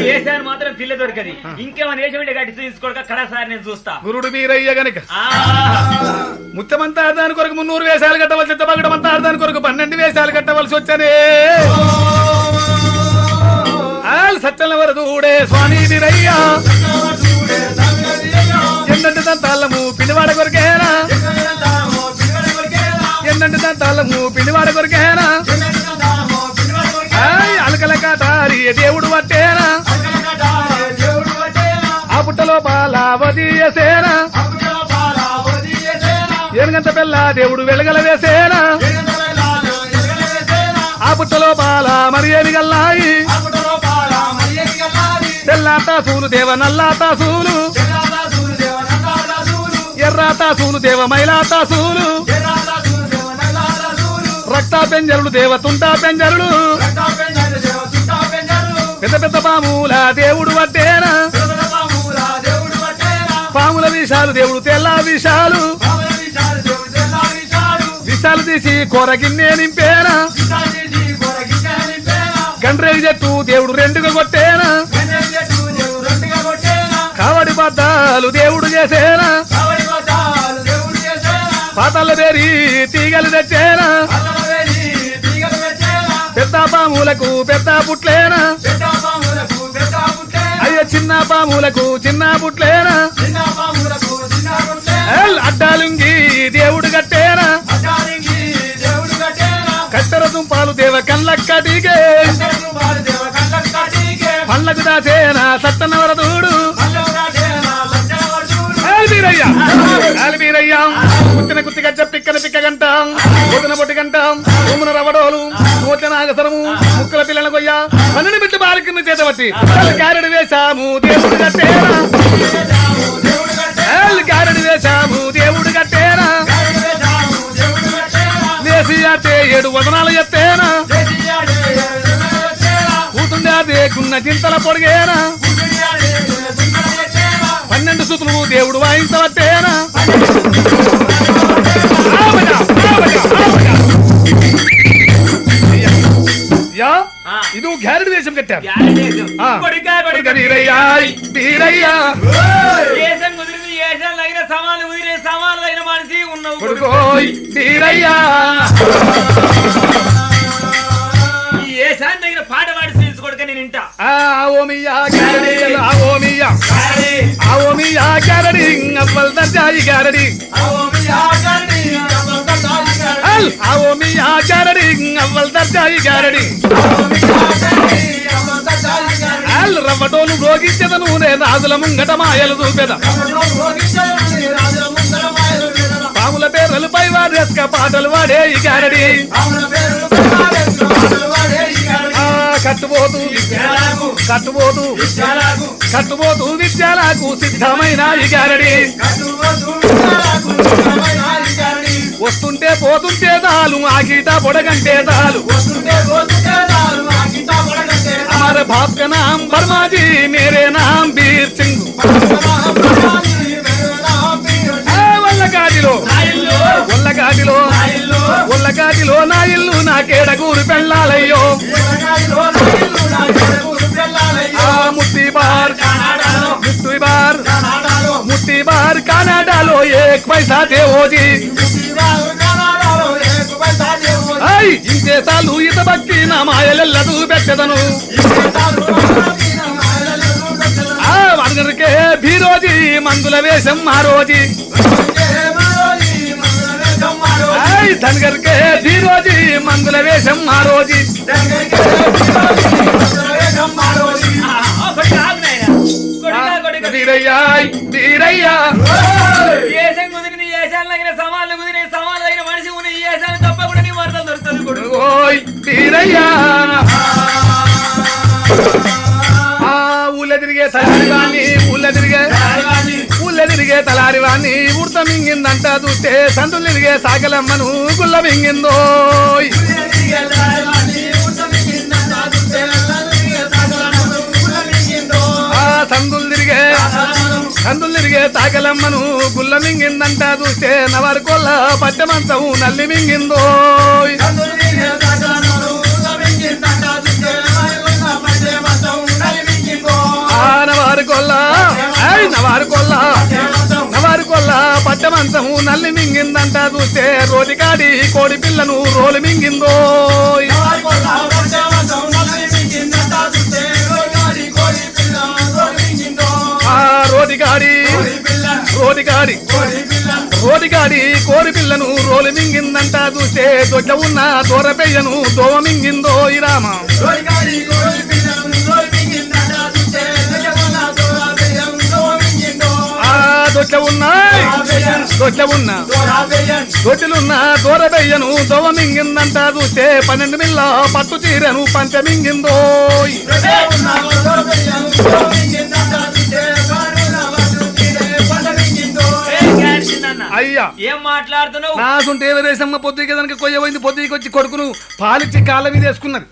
వేసాను మాత్రం పిల్ల దొరకది. ఇంకేమైనా వేసి ఉంటే గట్టి తీసుకోక కడా సార్ నేను చూస్తా. గురుడు వీరయ్య గనక ముత్తమంతా అర్థానికి కొరకు 300 వేషాలు కట్టవలసి, చిత్తపగడమంతా అర్థానికి కొరకు 12 వేషాలు కట్టవలసి వచ్చనే. సచ్చల వరదూడే స్వామి వీరయ్య ఎందంటే దంతాలము పిలివాడ కొరకేనా, ఎందంటే దంతాలము పిలివాడ కొరకేనా. అలకల కాటారి దేవుడు పట్టేనా, ఆ పుట్టలో బాలావదీయసేనా, ఏనుగంత పిల్ల దేవుడు వెలగల వేసేనా, ఆ పుట్టలో బాల మరి ఏమిగల్లాయి, తెల్లాతా సూలు దేవ నల్లాతా సూలు, ఎర్రాతా సూలు దేవ మైలాతా సూలు, రక్తా పెంజరుడు దేవ తుంటా పెంజరుడు, పెద్ద పెద్ద పాముల దేవుడు వడ్డేనా, పాముల విషాలు దేవుడు తెల్ల విషాలు, విషాలు తీసి కూర గిన్నె నింపేనా, గండ్రేగి చెట్టు దేవుడు రెండుగా కొట్టేనా, కావడి బద్దాలు దేవుడు చేసేనా, పాతల బేరి తీగలు తెచ్చేనా, పెద్ద పాములకు పెద్ద పుట్లేనా, అయ్యో చిన్న పాములకు చిన్న పుట్లేనా, అడ్డాలుంగి దేవుడు కట్టేనా, కట్టెర దుంపాలు దేవ కళ్ళక్కటికే, పళ్ళకు దాచేనా సత్తనవరదూడు, కుత్తిన కుత్తి గజ్జ పిక్కన పిక్క గంటాం, పొద్దున పొట్టి గంటాం, భూమున రవడోలు, నోట్ల నాగసరము, ముక్కల పిల్లల కొయ్య, 12 బిడ్డ బాలికను చేతబట్టి గారెడు వేశాము దేవుడు కట్టేనా, గారెడు వేశాము దేవుడు కట్టేనా, వేసి అంటే 7 వదనాలు ఎత్తేనా, కూతుండే అదే గున్న చింతల పొడిగేనా, 12 సుతులు దేవుడు వాయించబట్టేనా. ఇది గ్యారెడ్ వేషం కట్టారు. సమానమైన మనిషి ఉన్నావు ఏసాన్ దగ్గర పాట పాడి తెలుసుకోడుక నేను ఇంటా. అవ్వల్ దర్జాయి గ్యారెడి, అవ్వల్ దర్జాయి గ్యారెడి, రవ్వటోలు రోగించదను నేను రాజుల ముంగట మాయలు చూపెద, పాముల పేర్లు పై వారేస్క పాటలు వాడే ఈ గ్యారెడి, కట్టుబోతు కట్టుబోతు కట్టుబోతు విద్యాలకు సిద్ధమైన ఈ గారడి, వస్తుంటే పోతుంటే చాలు ఆ గీత పొడగంటే చాలు, हमारे बाप का नाम वर्मा जी, मेरे नाम वीर सिंह, ఒల్లగాడిలో నా ఇల్లు నాకేడగూరు పెళ్ళాలయ్యో, ముట్టి బార్ కనాడాలో 1 पैसा దేవోజీ, ఇంతే సార్లు ఈత భక్తి నా మాయలెల్ల చూపెట్టదను, అందరికే భీరోజీ మందుల వేషం ఆ రోజీ, ధనగర్కే భీరోజీ మందుల వేషం ఆ రోజీ, మనిషి ఉన్న ఈ ఏసాలు తప్ప కూడా నీ వార్తలు దొరుకుతుంది. ఊళ్ళ తిరిగే తలారివాణి ఊళ్ళ తిరిగే తలారివాణి ఉడత మింగిందంట చూస్తే సందులు తిరిగే సాగలమ్మను గుల్ల మింగిందో, సందులు తిరిగే తాగలమ్మను గుల్ల మింగిందంట చూస్తే నవరకొల్ల పట్టెమంచం నల్లి మింగిందో, బట్ట మంచము నల్లి మింగిందంట చూస్తే రోటికాడి కోడి పిల్లను రోలు మింగిందో రోటిగాడి కోడి పిల్లను రోలు మింగిందంట చూస్తే దొడ్ల ఉన్న దూర పెయ్యను దోవ మింగిందో ఈ రామ దొడ్లున్న దూర పెయ్యను దోవ మింగిందంట చూస్తే 12 మిల్ల పట్టు చీరను పంచ మింగిందో అయ్యా ఏం మాట్లాడుతున్నావు? నాకుంటే దేశమ్మ పొద్దుకి దానికి కొయ్యబోయింది పొద్దుకి వచ్చి కొడుకును పాలిచ్చి కాళ్ళ మీద వేసుకున్నది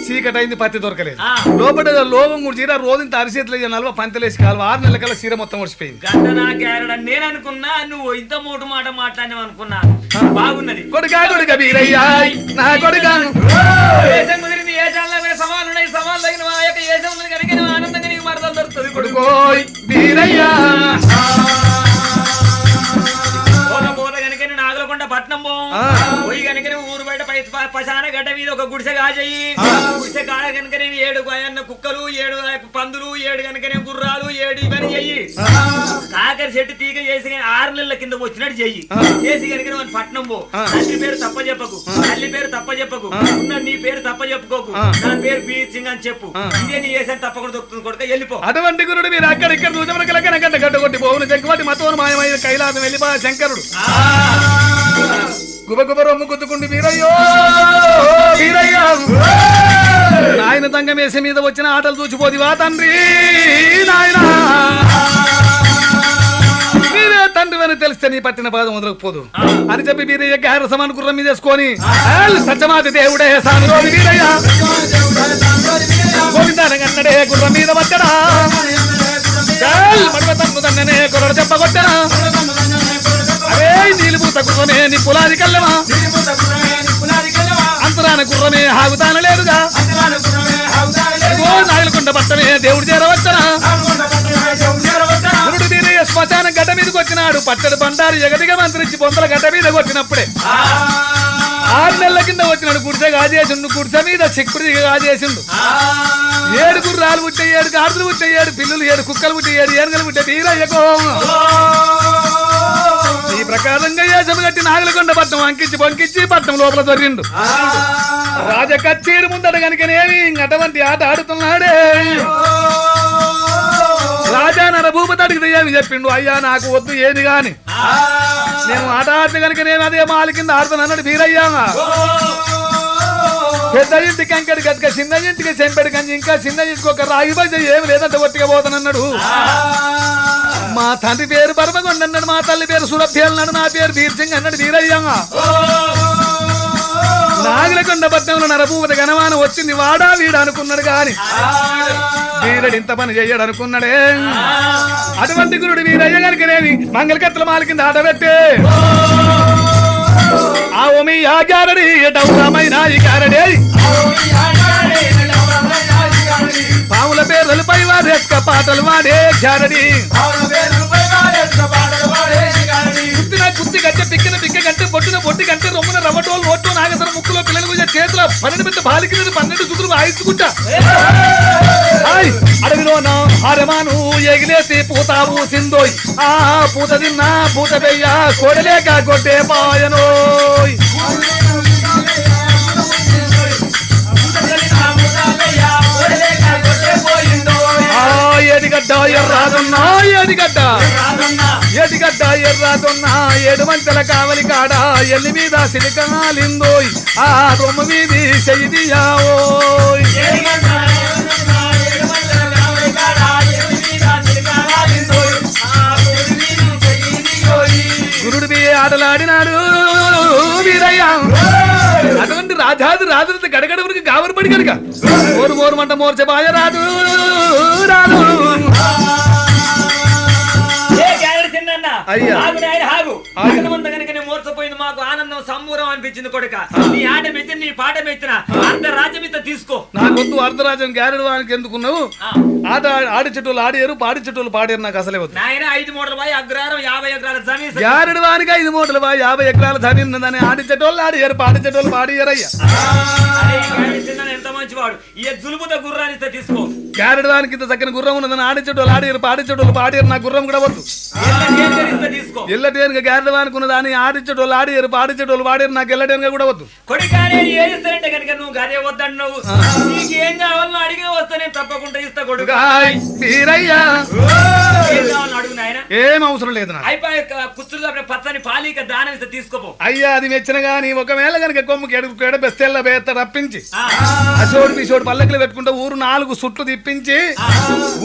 చీకటైంది పత్తి దొరకలేదు లోపల లోపం కూడా చీర రోజంత అరిచేతులు నలవ పంతలేసి కాలు 6 నెలల కల్లా చీర మొత్తం ఒడిచిపోయింది నేను అనుకున్నా నువ్వు ఇంత మూటు మాట మాట్లాడినావు అనుకున్నా బాగున్నది కొడుక బీరయ్యా నా కొడుకా కుదిరింది ఏ చాలా సవాళ్ళు ఉన్నాయి సవాళ్ళు తగిన ఆ యొక్క ఏ కనుక ఆనందంగా నీకు మరదలు దొరుకుతుంది కొడుకోయ్ బీరయ్యా నాగలకొండ పట్నం పోయి కనుక ఊరు బయట పశాన గడ్డ మీద ఒక గుడిసె కాజయ్యి గుడిసె కాడ కనుక 7 అన్న కుక్కలు 7 పందులు 7 కనుక గుర్రాలు 7 ఇవన్నీ చెయ్యి కాకరి చెట్టు తీగ చేసి 6 నెలల కింద వచ్చినట్టు చెయ్యి చేసి కనుక మన పట్నం పో తల్లి పేరు తప్ప చెప్పకు తల్లి పేరు తప్ప చెప్పకు ఉన్న నీ పేరు తప్ప చెప్పుకోకు నా పేరు బీర్ సింగ్ అని చెప్పు ఇదే నీ చేసాను తప్పకుండా దొరుకుతుంది కొడుక వెళ్ళిపో అటువంటి గురుడు మీరు అక్కడ ఇక్కడ చూసిన గడ్డ కొట్టి పోవును జగ్గువాటి మతం మాయమైన కైలాసం వెళ్ళిపో శంకరుడు గుబగుబ రొమ్ము గుద్దుకుండి వీరయ్యో వీరయ్యో నాయన తంగం వేసే మీద వచ్చిన ఆటలు చూచిపోదివా తండ్రి నాయన మీరే తండ్రి అని తెలిస్తే నీ పట్టిన పాదం వదలకపోదు అని చెప్పి వీరయ్య గారసమాన గుర్రం మీద వేసుకొని సత్యమాతి దేవుడే సామి వీరయ్య గోవిందానగన్నడే గుర్రం మీద వచ్చడా మడవ తండ్రి కొరడు చెప్పగొట్టడా అరే నీలిపూత గుర్రమే నీ పులాది కల్లమా అంతరాన గుర్రమే హాగుతాన లేదుగా నాగలకొండ పట్టమే దేవుడు చేరవచ్చనా గురుడు వీరయ్య శ్మశాన గడ్డ మీదకి వచ్చినాడు పట్టడి బండారు ఎగదిగా మంత్రించి బొంతల గడ్డ మీద కొట్టినప్పుడే 6 నెలల కింద వచ్చినాడు గుడిసె కాజేసిండు గుడిసె మీద చిక్కుడు కాజేసిండు 7 గుర్రాలు పుట్టే 7 గాడులు పుట్టే 7 పిల్లులు 7 కుక్కలు పుట్టే 7 ఏనుగలు పుట్టే వీరయ్యకో ఈ ప్రకారంగా ఏసము కట్టి నాగలకొండ పట్నం అంకించి పంకించి పట్నం లోపల దొరిండు రాజ కచ్చేరు ముందట కనుకనేమి అటువంటి ఆట ఆడుతున్నాడే రాజా నరభూపతి అడిగితే ఏమి చెప్పిండు అయ్యా నాకు వద్దు ఏది గాని నేను ఆట ఆడితే కనుక నేను అదే మాలి కింద ఆడుతాను అన్నాడు వీరయ్యా పెద్ద ఇంటికి అంకడి గట్క చిన్న ఇంటికి చెంపెడు కంచి ఇంకా చిన్న ఇంటికి ఒక రాగి బజ ఏమి లేదంటే ఒట్టిగా పోతానన్నాడు మా తండ్రి పేరు పరమగొండ అన్నాడు మా తల్లి పేరు సురభ్య అన్నాడు నా పేరు వీర్సింగ్ అన్నాడు వీరయ్యా నాగలకొండ పట్నంలో నరభూపతి గణమానం వచ్చింది వాడా వీడు అనుకున్నాడు గాని వీరుడు ఇంత పని చెయ్యడు అనుకున్నాడే అటువంటి గురుడు వీరయ్య గారికినేమి మంగళకత్తుల మాల కింద ఆట పెట్టే ఆ ఓమి ఆ గారడి డౌరమైన ఈ గారడే పాముల పేర్లు పై వారేస్క పాటలు వాడే గారడి కుత్తి కంటే పిక్కిన పిక్క కంటే బొట్టిన బొట్టి కంటే రొమ్మున రవ్వటోలు ఓట్టు నాగసర ముక్కులో పిల్లలు చేతుల 12 పెద్ద బాలికి 12 సుతులు ఆయించుకుంటా అడవిలోన హరమాను ఎగిలేసి పూతావు సిందోయ్ ఆ పూత తిన్నా పూత పెయ్య కోడలేక కొట్టే పాయనోయ్ ఏడిగడ్డ ఎర్రాదున్నా ఏడిగడ్డ ఎర్రాదున్నా 7 మంచెల కావలి కాడ ఎల్లి మీద సిలికాలిందోయ్ ఆ రొమ్ము మీది చెయ్యియావోయ్ గురుడు ఆటలాడినాడు వీరయ్య అటువంటి రాజాది రాజులతో గడగడవరికి గావరపడి కనుక మోరు మోరు మంట మోర్చే బాయ రాదు రాదు మోర్చపోయింది మాకు ఆనందం సంబూరం అనిపించింది కొడుక నీ ఆట మెచ్చిన నీ పాట మెచ్చిన అర్ధరాజ్యం ఇంత తీసుకో నాకొద్దు అర్ధరాజ్యం గ్యారెడ్ వానికి ఎందుకున్నావు ఆట ఆడిచెట్టులు ఆడారు పాడిచెట్టులు పాడారు నాకు అసలే వద్దు నాయన 5 మూటల బాయి అగ్రహారం 50 ఎకరాల జమీన్ యారడు వానికి 5 మూటలు 50 ఎకరాల జమీన్ ఉందని ఆడిచెట్టోళ్ళు ఆడారు పాడిచెట్టోళ్ళు పాడియారయ్యా ఎంత మంచివాడు ఈ జులుపుతో గుర్రాన్ని ఇస్తే తీసుకో క్యారెట్ దానికి ఇంత చక్కని గుర్రం ఉన్నదని ఆడిచెట్టోళ్ళు ఆడారు పాడిచెట్టోళ్ళు పాడారు నా గుర్రం కూడా వద్దు తీసుకో ఎల్లటేనుగా క్యారెట్ వానికి ఉన్నదాన్ని ఆడిచెట్టోళ్ళు ఆడారు పాడిచెట్టోళ్ళు పాడారు నాకు ఎల్లటేనుగా కూడా వద్దు కొడుకానే ఏదిస్తానంటే కనుక నువ్వు గదే వద్దన్నావు నీకేం కావాలో అడిగే వస్తే నేను తప్పకుండా ఇస్తా కొడుకు మీరయ్యా ఏం కావాలని అడుగు నాయన ఏం అవసరం లేదు నాకు అయిపోయి కుచ్చులు పచ్చని పాలిక దానం ఇస్తే తీసుకోపో అయ్యా అది మెచ్చిన గాని ఒకవేళ కనుక కొమ్ముకి ఎడ బెస్తెల్ల బేత రప్పించి అసోడు పిసోడు పల్లకిలు పెట్టుకుంటే ఊరు 4 సుట్లు తిప్పించి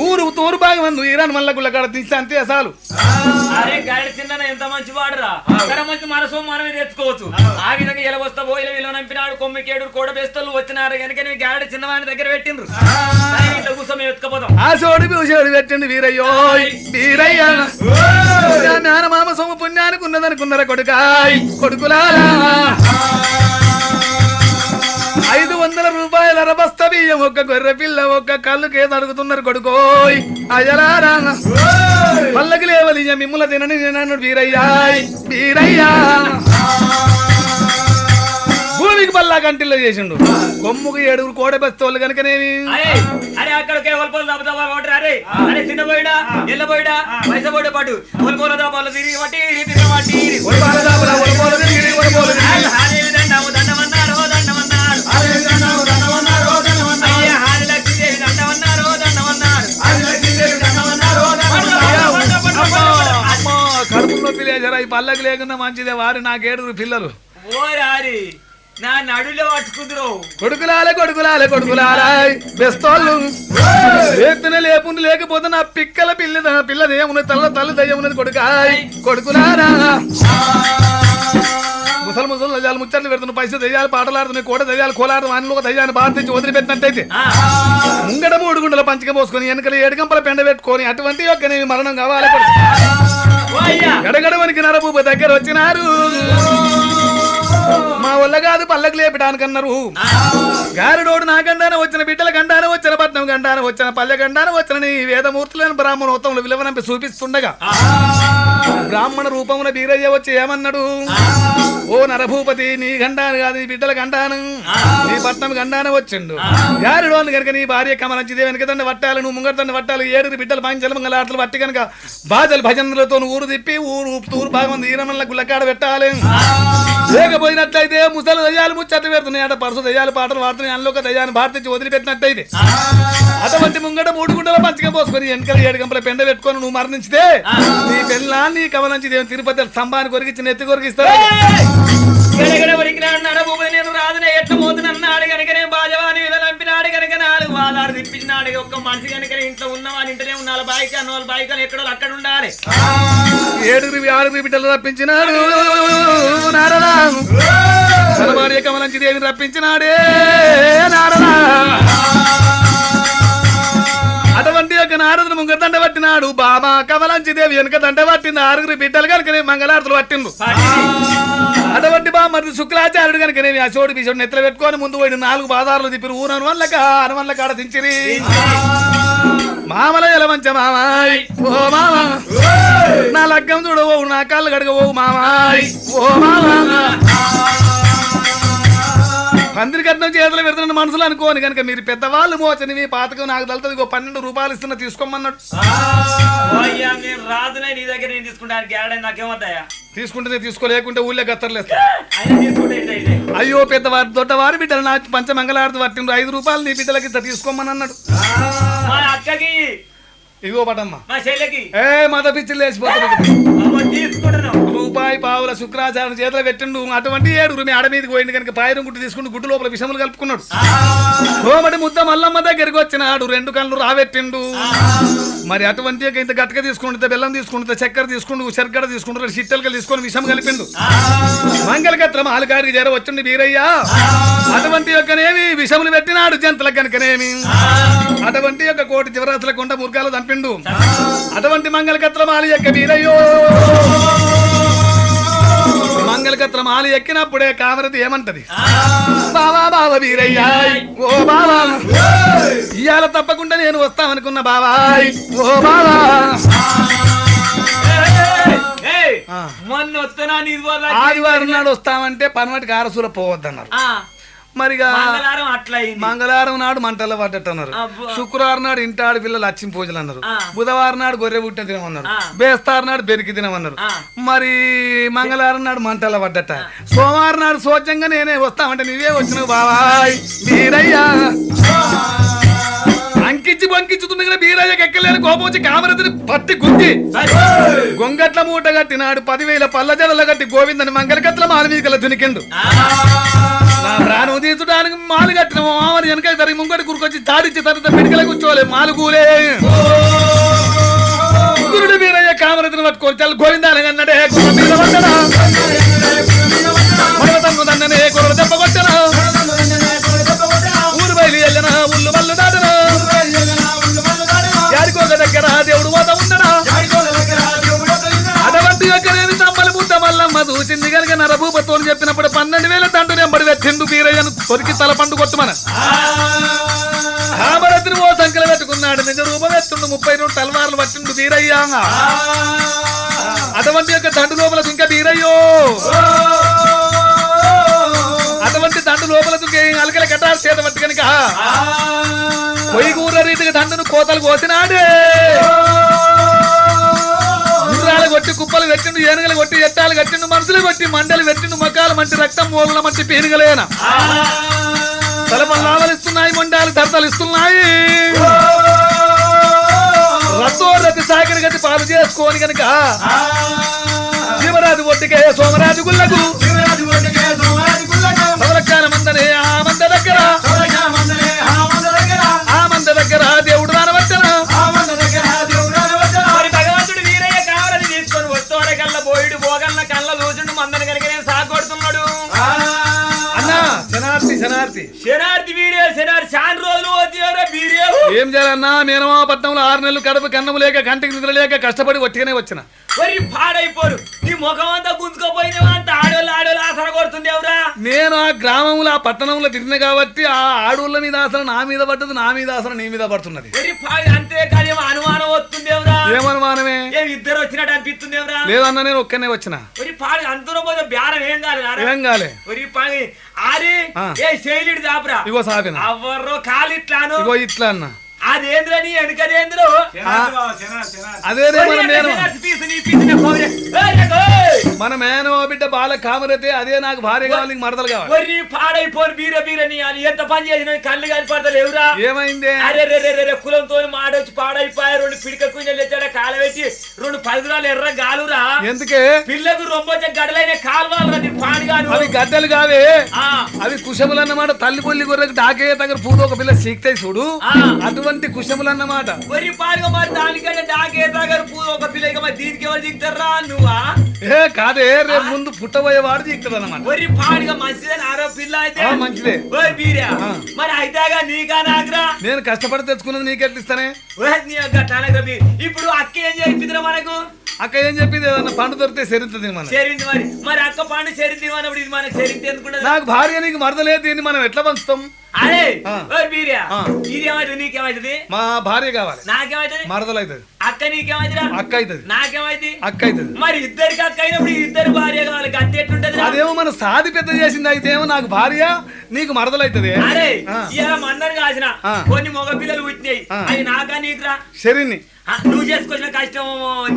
ఊరు తూరు భాగం మంది ఈరాన్ మల్ల గుళ్ళ కాడ తీస్తే అంతే అసలు అరే గాడి చిన్న ఎంత మంచి వాడురా మంచి మనసు మనమే తెచ్చుకోవచ్చు ఆ విధంగా ఇలా వస్తా పోయిన వీళ్ళు నంపినాడు కొమ్మికేడు కూడా బెస్తలు వచ్చినారు కనుక నీ గాడి చిన్నవాని దగ్గర పెట్టిండ్రు ఇట్లా కూర్చో మేము ఎత్తుకపోతాం ఆ సోడి పిసోడు పెట్టండి వీరయ్యో వీరయ్యా మామ సొమ్ము పుణ్యానికి ఉన్నదనుకున్నారా కొడుకాయ్ కొడుకులారా 500 రూపాయల రబస్త బియ్యం ఒక్క గొర్రె పిల్ల ఒక్క కళ్ళుకేదో అడుగుతున్నారు కొడుకోయ్ అయ్యలారా పల్లకి లేవలి మిమ్ముల తినని నేను వీరయ్యా వీరయ్యా భూమికి పల్లా కంటిల్లో చేసిండు కొమ్ముకి 7 కోడ బస్తోళ్ళు కనుకనేమి అరే అక్కడ అరే అరే చిన్న పోయిడా ఎల్ల పోయిడా పైస పోయిడా పాటు ఒలిపోలదాపాలు తిరిగి పట్టి దండమన్నారు కడుపు నొప్పి లేచారా ఈ పల్లకి లేకుండా మంచిదే వారి నాకు 7 పిల్లలు ఓరారి నా నడులో పట్టుకుందరు కొడుకులాలే బెస్తోళ్ళు లేపునే లేపుండి లేకపోతే నా పిక్కల పిల్లది ఏమున్నది తల్లి దయ్యం ఉన్నది కొడుకులారా ముసలు దయ్యాలు ముచ్చట్లు పెడుతున్న పైసలు దయ్యాలు పాటలాడుతున్నాయి కూడా దయ్యాలు కోలాడు వానిలో దయ్యాన్ని భారతించి వదిలిపెట్టినట్టయితే ముంగడ 3 గుండెల పంచక పోసుకొని వెనకలు 7 గంపల పెండ పెట్టుకొని అటువంటి యొక్క మరణం కావాలి గడగడవనికి నరభూప దగ్గర వచ్చినారు మా వల్ల కాదు పల్లకి లేపడానికన్నారు గారుడోడు నా గండాన వచ్చిన బిడ్డల గండాన వచ్చిన పట్నం గండాన వచ్చిన పల్లె గండాన వచ్చిన నీ వేదమూర్తులను బ్రాహ్మణోత్తంలో విలువనంపి చూపిస్తుండగా బ్రాహ్మణ రూపమున బీరయ్య వచ్చి ఏమన్నాడు ఓ నరభూపతి నీ గండాను కాదు నీ బిడ్డల గండాను నీ పట్నం గండాన వచ్చిండు గారుడోని కనుక నీ భార్య కమలంచిదే వెనక దండ పట్టాలి నువ్వు ముంగట దండ పట్టాలి 7 బిడ్డలు పాంచల మంగళాటలు పట్టి కనుక బాధలు భజనలతో ఊరు తిప్పి తూరు భాగం ఈరమల్ల గుల్లకాడ పెట్టాలి లేకపోయినట్లయితే ముసలి దయ్యాలు ముచ్చట్లు పెడుతున్నాయి అట పరుసు దయ్యాలు పాటలు పాడుతున్నాయి అందులో ఒక దయ్యాన్ని భారతించి వదిలిపెట్టినట్టయితే అటువంటి ముంగట 3 గుంటల పంచగా పోసుకొని వెనకలు 7 గంపల పెండ పెట్టుకొని నువ్వు మరణించితే నీ పెళ్ళాన్ని కమలంచి దేవుని తిరుపతి స్తంభాన్ని కొరికిచ్చి నెత్తి కొరికిస్తాడు నేను రాదునే ఎట్లా పోతున్నాడు కనుక నేను బాజవాని నంపినాడు కనుక 4 వాదాలు తిప్పించినాడు ఒక్క మనిషి కనుక ఇంట్లో ఉన్నవాని ఇంటనే ఉన్న బాయికి అన్న వాళ్ళ బాయికి ఎక్కడో అక్కడ ఉండాలి 6 బిడ్డలు రప్పించినాడు నారదా తన భార్య కమలంచి దేవిని రప్పించినాడే నారదా అటువంటి యొక్క నారదును ముంగ దండ పట్టినాడు బామా కమలంచి దేవి వెనుక దండ పట్టింది 6 బిడ్డలు కనుక మంగళారతులు పట్టిండు అటువంటి బామ్మది శుక్రాచార్యుడు కనుక అశోడు బిషోడు నెత్తలు పెట్టుకొని ముందు పోయి 4 బాదారులు తిప్పిరు ఊరను వల్ల కాడ దించిరి మామల ఎలమంచ మామాయ్ ఓ మామా నా లగ్గం చూడవో నా కాళ్ళు గడగవో మామాయ్ ఓ మామా పందిరి కట్నం చేతులు పెడుతున్న మనసులు అనుకోని కనుక మీరు పెద్దవాళ్ళు మోచని మీ పాతకం నాకు తలుతుంది 12 రూపాయలు ఇస్తున్నా తీసుకోమన్నాడు రాదునే నీ దగ్గర నేను తీసుకుంటాను గ్యారెంటీ నాకేమవుతాయా తీసుకుంటే తీసుకోలేకుంటే ఊళ్ళో గత్తర్లేస్తా అయ్యో పెద్దవారి దొడ్డవారి బిడ్డలు నా పంచమంగళారతి పట్టిండు 5 రూపాయలు నీ బిడ్డలకి ఇంత తీసుకోమని అన్నాడు మా అక్కకి ఇగో పటమ్మా మా చెల్లెకి మత పిచ్చిలు లేచిపోతుంది రూపాయి పావుల శుక్రాచార్య చేతులు పెట్టిండు అటువంటి 7 ఆడ మీదకి పోయింది కనుక పాయరం గుడ్డు తీసుకుని గుడ్డు లోపల విషములు కలుపుకున్నాడు కోమటి ముద్ద మల్లమ్మ దగ్గరికి వచ్చినాడు 2 కళ్ళు రాబెట్టిండు మరి అటువంటి ఇంత గట్క తీసుకుంటే బెల్లం తీసుకుంటే చక్కెర తీసుకుంటూ శర్కర తీసుకుంటూ చిట్టెలకలు తీసుకొని విషం కలిపిండు మంగళకత్రం ఆలుగారికి చేర వచ్చిండు వీరయ్యా అటువంటి యొక్కనేమి విషములు పెట్టినాడు జంతులకు కనుకనేమి అటువంటి యొక్క 1 కోటి జీవరాశుల కొండ ముర్గాలు చంపిండు అటువంటి మంగళకత్రం ఆలు యొక్క వీరయ్యో మంగళకత్ర మాలు ఎక్కినప్పుడే కామరతి ఏమంటది బావా బావ వీరయ్యా ఓ బావా ఇవాళ తప్పకుండా నేను వస్తామనుకున్న బాబాయ్ ఓ బావా మొన్న వస్తున్నా ఆదివారం నాడు వస్తామంటే పనమటికి ఆరసూర పోవద్దన్నారు మరిగా మంగళవారం నాడు మంటల్లో పడ్డట్టన్నారు శుక్రవారం నాడు ఇంటి ఆడపిల్లలు లక్ష్మి పూజలు అన్నారు బుధవారం నాడు గొర్రె పుట్టిన తినమన్నారు బేస్తారం నాడు బెరికి తినమన్నారు మరి మంగళవారం నాడు మంటల్లో పడ్డట సోమవారం నాడు సోచంగా నేనే వస్తామంటే నీవే వచ్చినావు బాబాయ్ వీరయ్యా అంకించి బంకించుతుంది బీరయ్యకి ఎక్కలేని కోపం వచ్చి కామరతిని పట్టి గుద్ది గొంగట్ల మూట కట్టినాడు 10,000 పళ్ళ జడల కట్టి గోవిందని మంగళకట్ల మాల మీకల దునికిండు నా ప్రాణం తీర్చడానికి మాలు కట్టిన మామని వెనక జరిగి ముంగటి గురికొచ్చి దాడిచ్చి తర్వాత పిడికల కూర్చోవాలి మాలు కూలే గురుడు బీరయ్య కామరతిని పట్టుకోవాలి చల్ల గోవిందాలని అన్నాడే గుర్ర మీద పడ్డనా మనవతమ్ము దండనే గుర్ర దెబ్బ కొట్టనా ఊరు బయలు వెళ్ళనా ఉల్లు వల్లు దాటనా యాడికోక దగ్గర దేవుడు పోత ఉండడా అటువంటి యొక్కనేమి తమ్మలు పుట్ట మల్లమ్మ చూసింది కనుక నరభూపతో చెప్పినప్పుడు 12,000 దండు నెంబడి పెట్టిండు బీరయ్యను కొరికి తల పండు కొట్టమన కామరతిని ఓ సంఖ్యలో పెట్టుకున్నాడు నిజ రూపం ఎత్తుండు 32 తలవార్లు పట్టిండు బీరయ్య అటువంటి యొక్క దండు లోపల ఇంకా బీరయ్యో అటువంటి దండు లోపల అలకల కట్టారు చేత పట్టి కనుక పొయ్యి కూర రీతిగా దండును కోతలు కోసినాడే గుర్రాలు కొట్టి కుప్పలు పెట్టిండు ఏనుగలు కొట్టి ఎట్టాలు కట్టిండు మనుషులు కొట్టి మండలు పెట్టిండు మకాలు మంచి రక్తం మూలల మంచి పీనుగలేన తలపలు లావలిస్తున్నాయి మొండాలు ధరతలు ఇస్తున్నాయి రథోరతి సాగరి గతి పాలు చేసుకోని కనుక శివరాజు ఒట్టికే సోమరాజు గుళ్ళకు సవరకాల మందనే ఆ మంద దగ్గర ఆ మంద దగ్గర దేవుడు రానవచ్చన భగవంతుడు వీరయ్య కావాలని తీసుకొని వస్తోడ కళ్ళ పోయిడు పోగల్ల కళ్ళ లోచుండు మందని కనుక నేను సాగొడుతున్నాడు అన్నా శనార్థి వీరే శనార్థి చాలా రోజులు ఏం చేయాలన్నా మేనమా పట్నంలో 6 నెలలు కడుపు కన్నము లేక కంటికి నిద్ర లేక కష్టపడి ఒట్టిగానే వచ్చిన మరి పాడైపోరు నీ ముఖం అంతా గుంజుకోపోయినావా అంత ఆడోళ్ళు ఆసన కొడుతుంది ఎవరా నేను ఆ గ్రామంలో ఆ పట్టణంలో తిరిగిన కాబట్టి ఆ ఆడోళ్ళ మీద ఆసన నా మీద పడ్డది నా మీద ఆసన నీ మీద పడుతున్నది అంతేకాదు అనుమానం వస్తుంది ఎవరా ఏమనుమానమే ఇద్దరు వచ్చినట్టు అనిపిస్తుంది ఎవరా లేదన్నా నేను ఒక్కనే వచ్చిన పాడి అంతలో పోతే బేరం ఏం కాలే ఆరి ఏ శైలిడి దాపురా ఇగో సాపిన ఎవరో కాలిట్లాను ఇగో ఇట్లా అన్న అదేంద్రని వెనుకదేంద్రో అదే మన మేనో బిడ్డ బాల కామరతే అదే నాకు భార్య కావాలి నీకు మరదలు కావాలి పాడైపోను బీర బీరని అని ఎంత పని చేసిన కళ్ళు కాని పడతలు ఎవరా ఏమైంది అరే కులంతో మాడొచ్చి పాడైపోయా 2 పిడిక కుంజలు తెచ్చాడ కాల పెట్టి 2 10 ఎర్ర గాలురా ఎందుకే పిల్లకు రొంబొచ్చ గడలైన కాలువాలరా పాడి గారు అవి గడ్డలు కావే అవి కుశములు అన్నమాట తల్లి పొల్లి గొర్రెకి డాకే దగ్గర పూలు ఒక పిల్ల సీక్తాయి చూడు అటువంటి కుశములు అన్నమాట వరి పాడుగా మరి దానికంటే డాకే దగ్గర పూలు ఒక పిల్ల మరి దీనికి ఎవరు దిగుతారా నువ్వా కాదే రేపు ముందు పుట్టబోయేవాడు దిగుతాడు అన్నమాట వరి పాడుగా మంచిదని ఆరో పిల్ల అయితే మంచిదే మరి అయితేగా నీకా నాకురా నేను కష్టపడి తెచ్చుకున్నది నీకెట్లిస్తానే ఇప్పుడు అక్క ఏం చెప్పిందిరా మనకు అక్క ఏం చెప్పింది ఏదన్నా పండు దొరికితే సెరింతది మరి అక్క పండు సెరింది అన్నప్పుడు ఇది మనకు సెరింది ఎందుకుంటా నాకు భార్య నీకు మరదలేదు దీన్ని మనం ఎట్లా పంచుతాం అరే ఇదేమైతుంది నీకేమైతుంది మా భార్య కావాలి నాకేమైతుంది మరదలు అవుతుంది అక్క నీకేమైతుంది అక్క అవుతుంది నాకేమైంది అక్క అవుతుంది మరి ఇద్దరికి అక్క అయినప్పుడు ఇద్దరు భార్య కావాలి గట్టి ఎట్లుంటది అదేమో మన సాది పెద్ద చేసింది అయితే ఏమో నాకు భార్య నీకు మరదలు అవుతుంది అరే ఇలా మందరు కాసిన కొన్ని మగ పిల్లలు పుట్టినాయి అవి నాకా నీకురా శరీని నువ్వు చేసుకొచ్చిన కష్టం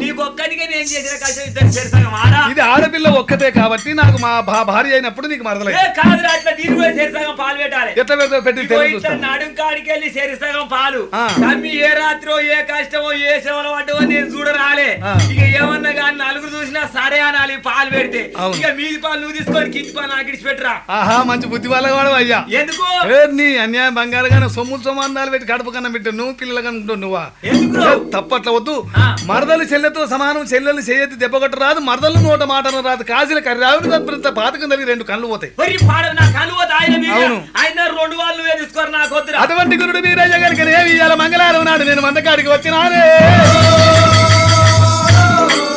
నీకు ఒక్కడికే నేను చేసిన కష్టం ఇద్దరు చేరుసగం ఆరా ఇది ఆడపిల్ల ఒక్కతే కాబట్టి నాకు మా భార్య అయినప్పుడు నీకు మరదలు కాదురా అట్లా దీని కూడా చేరుసగం పాలు పెట్టాలి ఎట్లా పెట్టి నడుం కాడికి వెళ్ళి చేరుసగం పాలు తమ్మి ఏ రాత్రో ఏ కష్టమో ఏ సేవలో పడ్డవో నేను చూడరాలే ఇక ఏమన్నా కానీ నలుగురు చూసినా సరే అనాలి పాలు పెడితే ఇక మీది పాలు నువ్వు తీసుకొని కింది పాలు నాకు ఇచ్చి పెట్టరా ఆహా మంచి బుద్ధి వాళ్ళ వాడు అయ్యా ఎందుకు నీ అన్యాయం బంగారు కానీ సొమ్ములు సమానాలు పెట్టి గడప కన్నా పెట్టు నువ్వు పిల్లలు కనుకుంటావు నువ్వా తప్పట్ల వద్దు మరదలు చెల్లెతో సమానం చెల్లెలు చేయెత్తి దెబ్బగట్టు రాదు మరదలు నోట మాటను రాదు కాజీల కర్రావుని తప్ప పాతకం కలిగి 2 కళ్ళు పోతాయి అటువంటి గురుడు వీరయ్య గారికి ఇవాళ మంగళవారం నాడు నేను మందకాడికి వచ్చినానే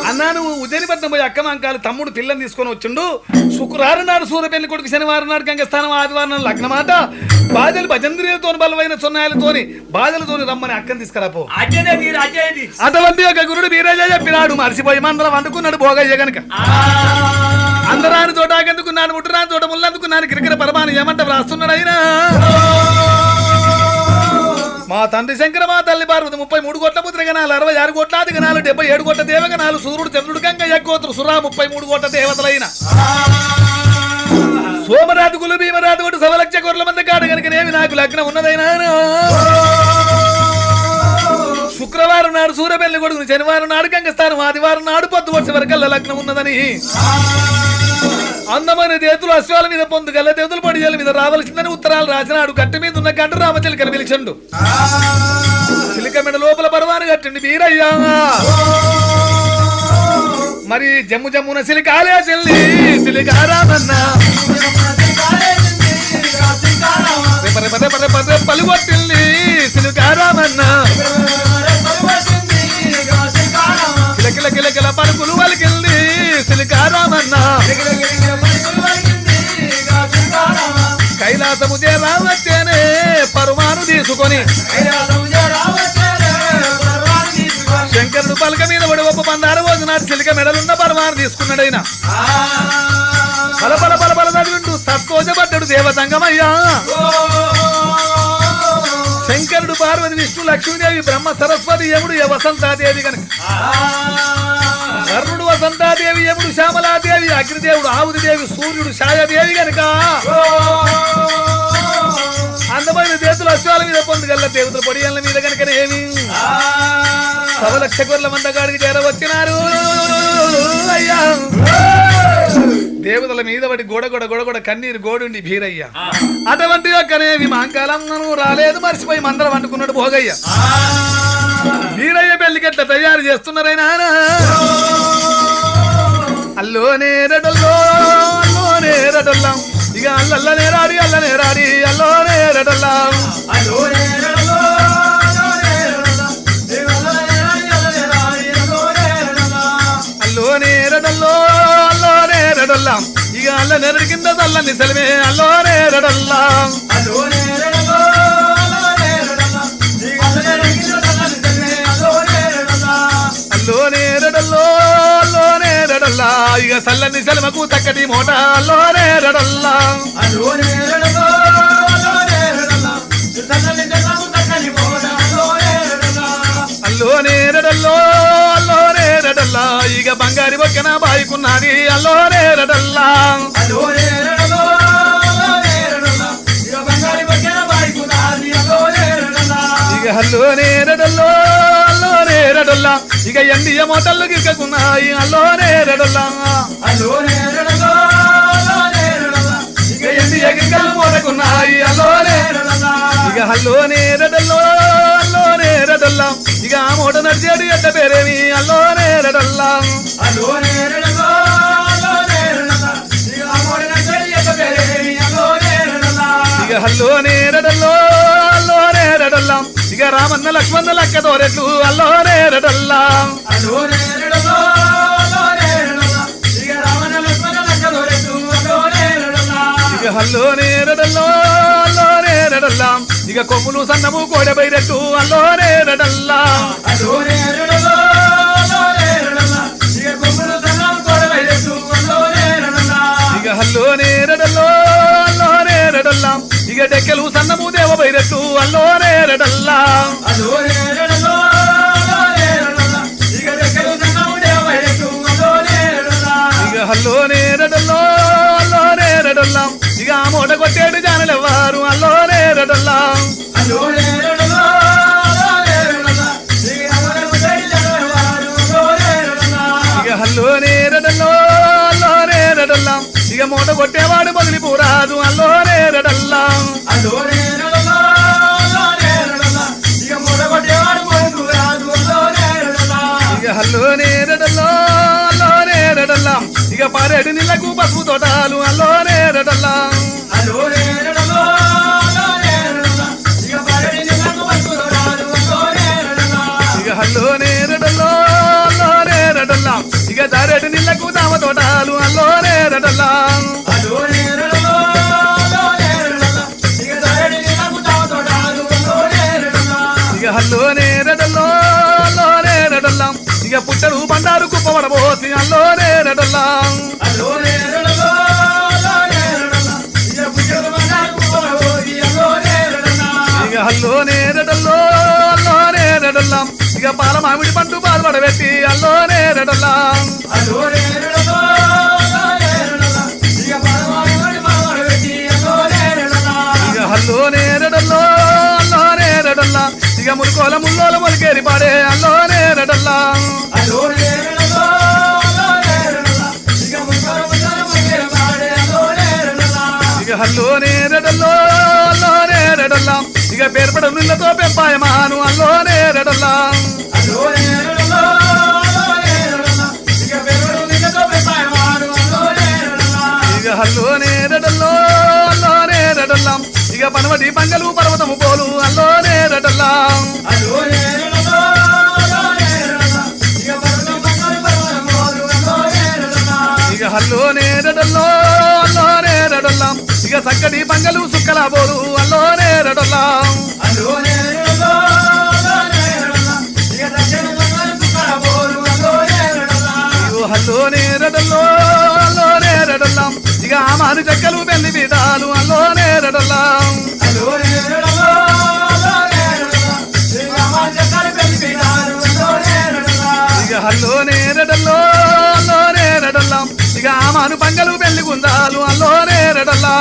అన్నా నువ్వు ఉదయనిపట్నం పట్నం పోయి అక్కమాంకాలు తమ్ముడు పిల్లని తీసుకొని వచ్చిండు. శుక్రవారం నాడు సూర్యపెళ్లి కొడుకు, శనివారం నాడు గంగస్థానం, ఆదివారం నాడు లగ్నమాట. బాధలు భజంద్రియులతో బలమైన సొన్నాయలతోని బాధలతోని రమ్మని అక్కని తీసుకురాపో. అటువంటి ఒక గురుడు వీరయ్య చెప్పినాడు. మరిసిపోయి మందరం అందుకున్నాడు భోగయ్య గనక. అందరాని చోట అందుకున్నాను, ముట్టురాని చోట ముళ్ళందుకున్నాను. కిరికిర పరమాను ఏమంట రాస్తున్నాడు అయినా. మా తండ్రి శంకర, మా తల్లి పార్వతి 33 కోట్ల పుత్రగణాలు, 66 కోట్లాది గణాలు, 77 కోట్ల దేవగణాలు, సూర్యుడు చంద్రుడు గంగ ఎక్కువతురు సురా 33 కోట్ల దేవతలైన సోమరాజుకులు భీమరాజు ఒకటి 1 లక్ష కోట్ల మంది కాడు కనుకనేమి నాకు లగ్నం ఉన్నదైనా. శుక్రవారం నాడు సూర్యపెళ్లి కొడుకుని, శనివారం నాడు గంగస్థానం, ఆదివారం నాడు పొద్దు వచ్చే వరకల్లా లగ్నం ఉన్నదని. అందమైన దేతులు అశ్వాల మీద పొందు గల్ల దేతులు పడియాల మీద రావలసిందని ఉత్తరాలు రాసినాడు. కట్టి మీద ఉన్న గంట రామచిలికను పిలిచండు. చిలికమెడ లోపల పరవాను కట్టండి వీరయ్యా. మరి జమ్ము జమ్మున సిలికాలే చెల్లి సిలికారామన్న పలుగొట్టిల్లి సిలికారామన్న కిలకిల కిలకిల పలుకులు వలికిల్లి సిలికారామన్న కైలాసము చేరావచ్చేనే పరుమాను తీసుకొని శంకరుడు పలక మీద పడి ఒప్ప పందారు రోజునాడు చిలిక మెడలున్న పరమాను తీసుకున్నాడు. ఆయన పల పల పల పల చదివింటూ సంతోషపడ్డాడు దేవతంగమయ్యా. శంకరుడు, పార్వతి, విష్ణు, లక్ష్మీదేవి, బ్రహ్మ, సరస్వతి, యముడు, వసంతాదేవి కనుక. కర్ణుడు, వసంతాదేవి, యముడు, శ్యామలాదేవి, అగ్నిదేవుడు, ఆవుదిదేవి, సూర్యుడు, ఛాయాదేవి కనుక. అందమైన దేవతలు అశ్వాల మీద పొందుగల్ల దేవతలు పొడియల మీద కనుకనేమి 1 లక్ష కోట్ల మందగాడికి చేరవచ్చినారు. అయ్యా దేవతల మీద పడి గొడగొడ కన్నీరు గోడుండి భీరయ్య. అటువంటి యొక్కనేవి మాంకాలం రాలేదు, మర్చిపోయి మందరం అంటుకున్నాడు భోగయ్య. భీరయ్య పెళ్లికెట్ల తయారు చేస్తున్నారైనా. అల్లోనే రడల్లో అల్లోనే రడల్లాం, ఇక అల్లనే రాడి అల్లనే రాడి అల్లోనే రడల్లాం. అల్లోనే రడల్లో అల్లోనే రడల్లాం, ఇక అల్ల నెరడి కింద చల్లని సెలవే అల్లోనే రడల్లాం. అల్లోనే రడల్లో అల్లోనే రడల్లా, ఇక చల్లని సెలవకు చక్కటి మోట అల్లోనే రడల్లా. అల్లోనే రడల్లో అల్లోనే రడల్లా, ఇక బంగారి బొక్కన బాయికున్నది అల్లోనే రడల్లా. ఇక అల్లోనే రడల్లో అల్లోనే రడల్లా, ఇక ఎండియ మోటల్లు గిక్కకున్నాయి అల్లోనే రడల్లా. ఇక ఎండియ గిక్కలు మోటకున్నాయి అల్లోనే. ఇక అల్లోనే రడల్లో అల్లోనే రడల్లా, ఇక ఆ మోట నడిచేడు ఎట్ట పేరేమి అల్లోనే రడల్లా. ఇక అల్లోనే రడల్లో అల్లోనే రడల్లా, ఇక రామన్న లక్ష్మణ లక్క తోరెట్లు అల్లోనే రడల్లా. ఇక అల్లోనే రడల్లో అల్లోనే రడల్లా, ఇక కొమ్ములు సన్నము కోడబైరెట్టు అల్లోనే రడల్లా. ఇక అల్లోనే రడల్లో అల్లోనే రడల్లా, ఇక డెక్కలు సన్నము దేవ బైరెట్టు అల్లోనే రడల్లా. ఇక అల్లోనే రడల్లో అల్లోనే రడల్లా, ఇక ఆ మూట కొట్టేడు జానలెవ్వారు అల్లోనే రడల్లా. ఇక అల్లోనే రడల్లో అల్లోనే రడల్లా, ఇక మూట కొట్టేవాడు బదిలిపోరాదు అల్లోనే రడల్లా. ఇక అల్లోనే రడల్లో అల్లోనే రడల్లా, ఇక పారేడు నీళ్లకు పసుపు తోటాలు అల్లోనే రడల్లా. ఇక అల్లోనే రడల్లో అల్లోనే రడల్లా, ఇక దారేడు నీళ్లకు నేరడల్లా ఇక హల్లో నేరడల్లో నేరడల్లా ఇక పుట్టరు బండారు కుప్పబడబోసి అల్లో నేరడల్లా ఇక హల్లో నేరడల్లో నేరడల్లా ఇక పాల మామిడి పండు పాల్పడబెట్టి అల్లో నేరడల్లా ఇక హల్లో నేరడల్లో నేరడల్లా ఇక మురుకోల ముల్లోల మొలికేరి పాడే అల్లో నేరడల్లా ఇక హల్లో నేరడల్లో నేరడల్లా ఇక పేర్పడ నిన్నతో పెంపాయమాను అల్లో నేరడల్లా ఇక హల్లో నేరడల్లో నేరడల్లా ఇక పనవటి పంగలు పర్వతము పోలు అల్లో నేరడల్లా ఇక హల్లో నేరడల్లో నేరడల్లా ఇక చక్కటి పంగలు సుక్కల పోలు అల్లో నేరడల్లా హల్లో నేరడల్లో నేరడల్లా ఇక ఆమాను చెక్కలు పెళ్లి పీఠాలు అల్లో నేరడల్లా ఇక హల్లో నేరడల్లో నేరడల్లా ఇక ఆమాను పంగలు పెళ్లి గుందాలు అల్లో నేరడల్లా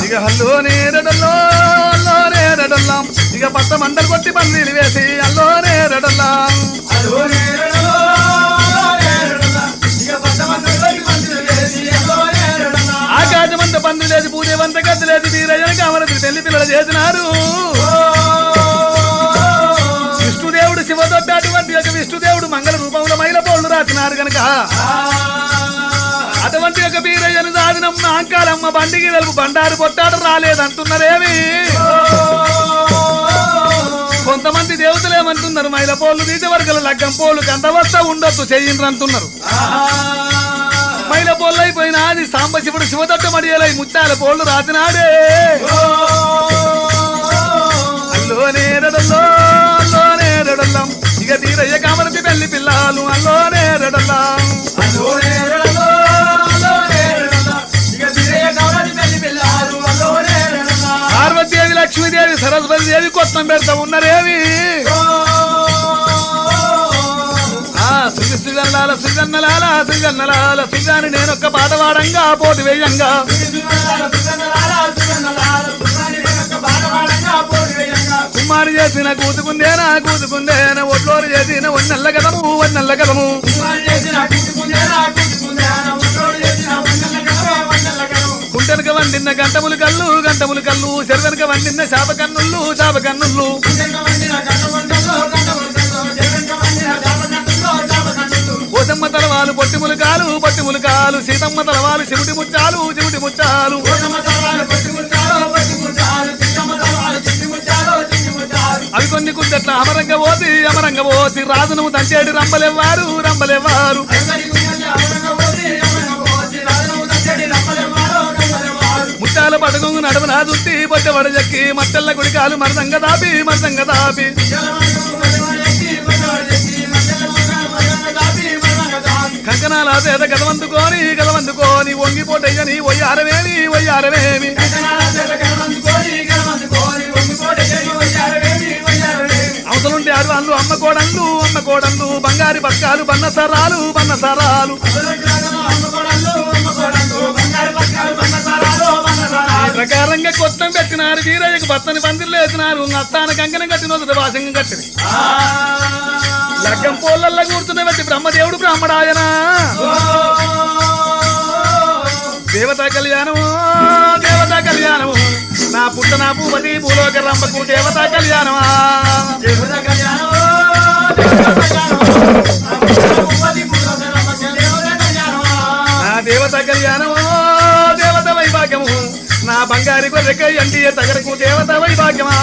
ఇక హల్లో నేరడల్లో నేరడల్లా ఇక పట్ట మండలు కొట్టి పందిలు వేసి అల్లో నేరడల్లా ఆకాశమంత పందులేసి పూజవంత గద్దలేసి వీరయ్యన కామరతి పెళ్లి పిల్లలు చేసినారు విష్ణుదేవుడు శివదొడ్డ అటువంటి ఒక విష్ణుదేవుడు మంగళ రూపంలో మైల పోళ్ళు రాసినారు గనక అటువంటి ఒక వీరయ్యను సాధినమ్మ అంకాలమ్మ బండికి తెలుపు బండారు పొట్టాడు రాలేదంటున్నారేమి కొంతమంది దేవతలు ఏమంటున్నారు మైల పోళ్ళు నీటివర్గల లగ్గం పోలు కందవస్త ఉండొచ్చు చెయ్యిండ్రు అంటున్నారు మైల పోళ్ళు అయిపోయినా అది సాంబశివుడు శివదొట్ట మడియలై ముత్యాల పోళ్ళు రాసినాడే అల్లో నేరడల్లో నేరడల్లం ఇక తీరయ్య కామరతి పెళ్లి పిల్లలు అల్లో నేరడల్లం పార్వతీదేవి లక్ష్మీదేవి సరస్వతి దేవి కొత్తం పెడతా ఉన్నారేవి సుగన్నలాల సుగన్నలాల సుగన్నలాల సుగాని నేనొక్క పాట వాడంగా పోటీ వేయంగా కుమ్మారి చేసిన కూతుకుందేనా ఒట్లోరు చేసిన వన్నెల్ల కదము కుంటెనక వండిన గంటములు కళ్ళు చెరువెనక వండిన శాప కన్నుళ్ళు పోతమ్మ తలవాలు పొట్టిములు కాలు సీతమ్మ తలవాలు చిముటి ముచ్చాలు అవి కొన్ని కుంటట్ల అమరంగ పోసి రాజును దంచేడు రంబలెవ్వారు ముత్యాల పడగొంగు నడుమ నా దుత్తి పొట్టబడ జక్కి మత్తెల్ల గుడికాలు మరదంగ దాపి కంకణాల పేద గదవందుకోని వంగిపోటయ్యని వయ్యారవేమి అవసరుంటే అడవాళ్ళు అమ్మ కోడళ్ళు బంగారి పక్కాలు బన్నసరాలు ప్రకారంగా కొత్తం పెట్టినారు వీరయ్యకు భర్తని పందిర్లు వేసినారు అత్తాన కంకణం కట్టిన వాసంగం కట్టింది లగ్గం పోళ్ళల్లో కూర్చున్న వ్యక్తి బ్రహ్మదేవుడు బ్రాహ్మడాయన దేవతా కళ్యాణము నా పుట్ట నా భూపతి భూలోక రంభకు దేవతా కళ్యాణమా నా దేవతా కళ్యాణము దేవత వైభాగ్యము నా బంగారి గొర్రెక ఎండియ తగరకు దేవత వైభాగ్యమా